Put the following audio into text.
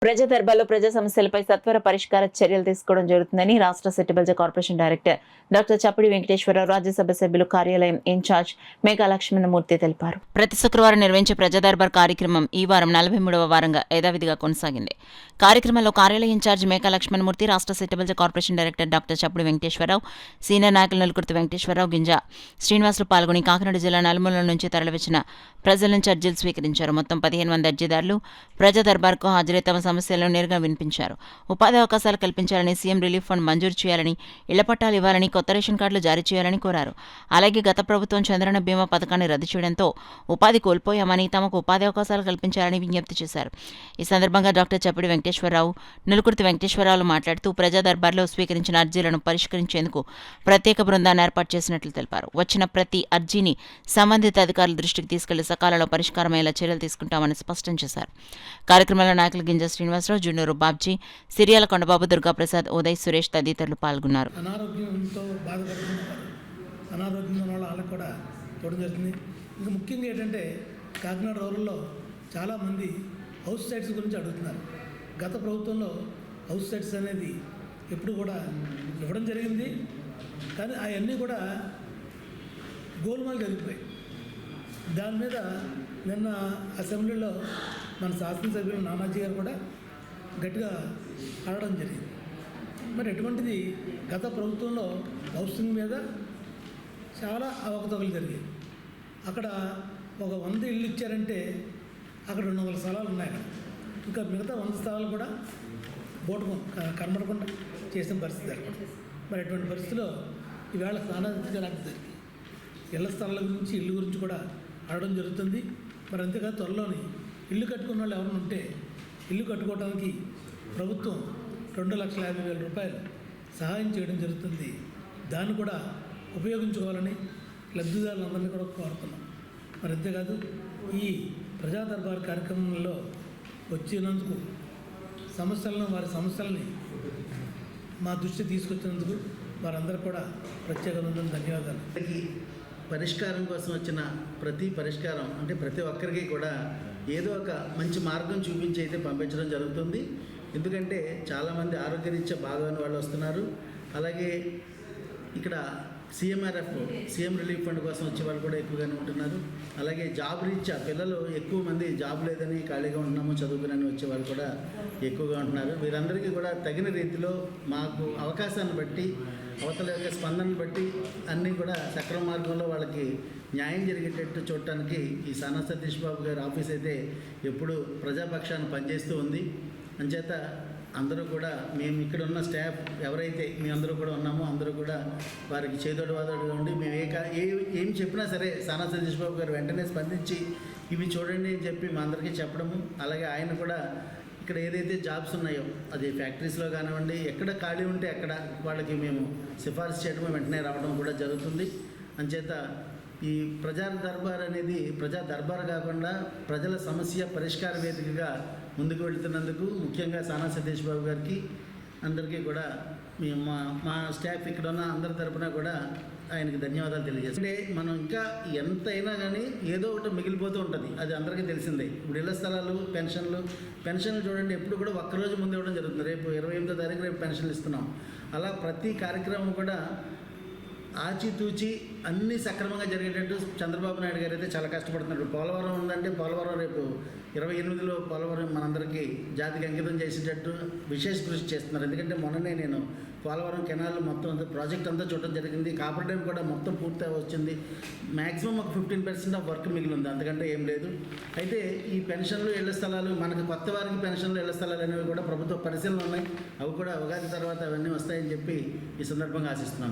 ప్రజా దర్బార్లో ప్రజా సమస్యలపై సత్వర పరిష్కార చర్యలు తీసుకోవడం జరుగుతుందని రాష్ట్ర సెటిల్మెంట్ కార్పొరేషన్ డైరెక్టర్ డాక్టర్ చప్పిడి వెంకటేశ్వరరావు రాజ్యసభ సభ్యులు కార్యాలయం ఇన్ఛార్జ్ మేఘా లక్ష్మణమూర్తి తెలిపారు. ప్రతి శుక్రవారం నిర్వహించే ప్రజా దర్బార్ కార్యక్రమం ఈ వారం 43వ వారంగా యథావిధిగా కొనసాగింది. కార్యక్రమంలో కార్యాలయ ఇన్ఛార్జ్ మేఘా లక్ష్మణమూర్తి, రాష్ట్ర సెటిల్మెంట్ కార్పొరేషన్ డైరెక్టర్ డాక్టర్ చప్పిడి వెంకటేశ్వరరావు, సీనియర్ నాయకులు నలుకుర్తి వెంకటేశ్వరరావు, గింజ శ్రీనివాసులు పాల్గొని కాకినాడ జిల్లా నలుమూలల నుంచి తరలివచ్చిన ప్రజల నుంచి అర్జీలు స్వీకరించారు. మొత్తం 15 మంది అర్జీదారులు ప్రజా దర్బార్కు హాజరై తమ సమస్యలను నేరుగా వినిపించారు. ఉపాధి అవకాశాలు కల్పించాలని, సీఎం రిలీఫ్ ఫండ్ మంజూరు చేయాలని, ఇళ్ల పట్టాలు ఇవ్వాలని, కొత్త రేషన్ కార్డులు జారీ చేయాలని కోరారు. అలాగే గత ప్రభుత్వం చంద్రన్న బీమా పథకాన్ని రద్దు చేయడంతో ఉపాధి కోల్పోయామని, తమకు ఉపాధి అవకాశాలు కల్పించాలని విజ్ఞప్తి చేశారు. ఈ సందర్భంగా డాక్టర్ చప్పిడి వెంకటేశ్వరరావు, నులుకుర్తి వెంకటేశ్వరరావు మాట్లాడుతూ ప్రజా దర్బార్లో స్వీకరించిన అర్జీలను పరిష్కరించేందుకు ప్రత్యేక బృందాన్ని ఏర్పాటు చేసినట్లు తెలిపారు. వచ్చిన ప్రతి అర్జీని సంబంధిత అధికారుల దృష్టికి తీసుకెళ్లి సకాలంలో పరిష్కారమయ్యేలా చర్యలు తీసుకుంటామని స్పష్టం చేశారు. కార్యక్రమంలో నాయకులు గింజ శ్రీనివాసరావు, జున్నూరు బాబ్జీ, సిరియాల కొండబాబు, దుర్గాప్రసాద్, ఉదయ్, సురేష్ తదితరులు పాల్గొన్నారు. అనారోగ్యంతో అనారోగ్యం ఉన్న వాళ్ళకి కూడా చూడడం జరుగుతుంది. ఇంకా ముఖ్యంగా ఏంటంటే కాకినాడ రూరల్లో చాలామంది హౌస్ సైట్స్ గురించి అడుగుతున్నారు. గత ప్రభుత్వంలో హౌస్ సైట్స్ అనేది ఎప్పుడు కూడా ఇవ్వడం జరిగింది, కానీ అవన్నీ కూడా గోల్మాల్ జరిగిపోయాయి. దాని మీద నిన్న అసెంబ్లీలో మన శాసనసభ్యులు నానాజీ గారు కూడా గట్టిగా అడగడం జరిగింది. మరి ఎటువంటిది గత ప్రభుత్వంలో హౌసింగ్ మీద చాలా అవకతవకలు జరిగాయి. అక్కడ ఒక 100 ఇళ్ళు ఇచ్చారంటే అక్కడ 200 స్థలాలు ఉన్నాయి. ఇంకా మిగతా 100 స్థలాలు కూడా బోటు కనబడకుండా చేసిన పరిస్థితి జరగదు. మరి ఎటువంటి పరిస్థితిలో ఈవేళ సామాజిక జరిగింది. ఇళ్ల స్థలాల గురించి, ఇల్లు గురించి కూడా అడగడం జరుగుతుంది. మరి అంతేకాదు త్వరలోని ఇల్లు కట్టుకున్న వాళ్ళు ఎవరైనా ఉంటే ఇల్లు కట్టుకోవడానికి ప్రభుత్వం 2,50,000 రూపాయలు సహాయం చేయడం జరుగుతుంది. దాన్ని కూడా ఉపయోగించుకోవాలని లబ్ధిదారులందరినీ కూడా కోరుతున్నాం. మరి అంతేకాదు ఈ ప్రజా దర్బార్ కార్యక్రమంలో వచ్చినందుకు వారి సమస్యలని మా దృష్టి తీసుకొచ్చినందుకు వారందరూ కూడా ప్రత్యేకమైన ధన్యవాదాలు. పరిష్కారం కోసం వచ్చిన ప్రతి పరిష్కారం అంటే ప్రతి ఒక్కరికి కూడా ఏదో ఒక మంచి మార్గం చూపించి అయితే పంపించడం జరుగుతుంది. ఎందుకంటే చాలామంది ఆరోగ్యరీత్యా బాగోని వాళ్ళు వస్తున్నారు. అలాగే ఇక్కడ సీఎం రిలీఫ్ ఫండ్ కోసం వచ్చే వాళ్ళు కూడా ఎక్కువగానే ఉంటున్నారు. అలాగే జాబ్ రీత్యా పిల్లలు ఎక్కువ మంది జాబ్ లేదని ఖాళీగా ఉంటున్నాము చదువుకుని వచ్చే వాళ్ళు కూడా ఎక్కువగా ఉంటున్నారు. వీరందరికీ కూడా తగిన రీతిలో మాకు అవకాశాన్ని బట్టి, అవతల యొక్క స్పందనను బట్టి అన్నీ కూడా సక్రమ మార్గంలో వాళ్ళకి న్యాయం జరిగేటట్టు చూడటానికి ఈ సానా సతీష్ బాబు గారి ఆఫీస్ అయితే ఎప్పుడు ప్రజాపక్షాన్ని పనిచేస్తూ ఉంది. అంచేత అందరూ కూడా మేము ఇక్కడ ఉన్న స్టాఫ్ ఎవరైతే మీ అందరూ కూడా ఉన్నామో అందరూ కూడా వారికి చేదోడు వాదోడుగా ఉండి మేము ఏం చెప్పినా సరే సానా సతీష్ బాబు గారు వెంటనే స్పందించి ఇవి చూడండి అని చెప్పి మా అందరికీ చెప్పడము. అలాగే ఆయన కూడా ఇక్కడ ఏదైతే జాబ్స్ ఉన్నాయో అది ఫ్యాక్టరీస్లో కానివ్వండి, ఎక్కడ ఖాళీ ఉంటే అక్కడ వాళ్ళకి మేము సిఫార్సు చేయడం వెంటనే రావడం కూడా జరుగుతుంది. అంచేత ఈ ప్రజా దర్బార్ అనేది ప్రజా దర్బార్ కాకుండా ప్రజల సమస్య పరిష్కార వేదికగా ముందుకు వెళుతున్నందుకు ముఖ్యంగా సానా సతీష్ బాబు గారికి అందరికీ కూడా మేము మా స్టాఫ్ ఇక్కడ ఉన్న అందరి తరపున కూడా ఆయనకి ధన్యవాదాలు తెలియజేస్తాం. అంటే మనం ఇంకా ఎంతైనా కానీ ఏదో ఒకటి మిగిలిపోతూ ఉంటుంది, అది అందరికీ తెలిసిందే. ఇప్పుడు ఇళ్ల స్థలాలు, పెన్షన్లు చూడండి ఎప్పుడు కూడా ఒక్కరోజు ముందు ఇవ్వడం జరుగుతుంది. రేపు 28వ తారీఖు రేపు పెన్షన్లు ఇస్తున్నాం. అలా ప్రతి కార్యక్రమం కూడా ఆచితూచి అన్నీ సక్రమంగా జరిగేటట్టు చంద్రబాబు నాయుడు గారు అయితే చాలా కష్టపడుతున్నారు. పోలవరం ఉందంటే పోలవరం రేపు 28లో పోలవరం మనందరికీ జాతికి అంకితం చేసేటట్టు విశేష కృషి చేస్తున్నారు. ఎందుకంటే మొన్ననే నేను పోలవరం కెనాల్ మొత్తం ప్రాజెక్ట్ అంతా చూడడం జరిగింది. కాపర్ డ్యామ్ కూడా మొత్తం పూర్తి వచ్చింది. మ్యాక్సిమం ఒక 15% ఆఫ్ వర్క్ మిగిలి ఉంది, అంతకంటే ఏం లేదు. అయితే ఈ పెన్షన్లు, ఇళ్ల స్థలాలు, మనకి కొత్త వారికి పెన్షన్లు, ఇళ్ల స్థలాలు అనేవి కూడా ప్రభుత్వ పరిశీలన ఉన్నాయి. అవి కూడా ఉగాది తర్వాత అవన్నీ వస్తాయని చెప్పి ఈ సందర్భంగా ఆశిస్తున్నాం.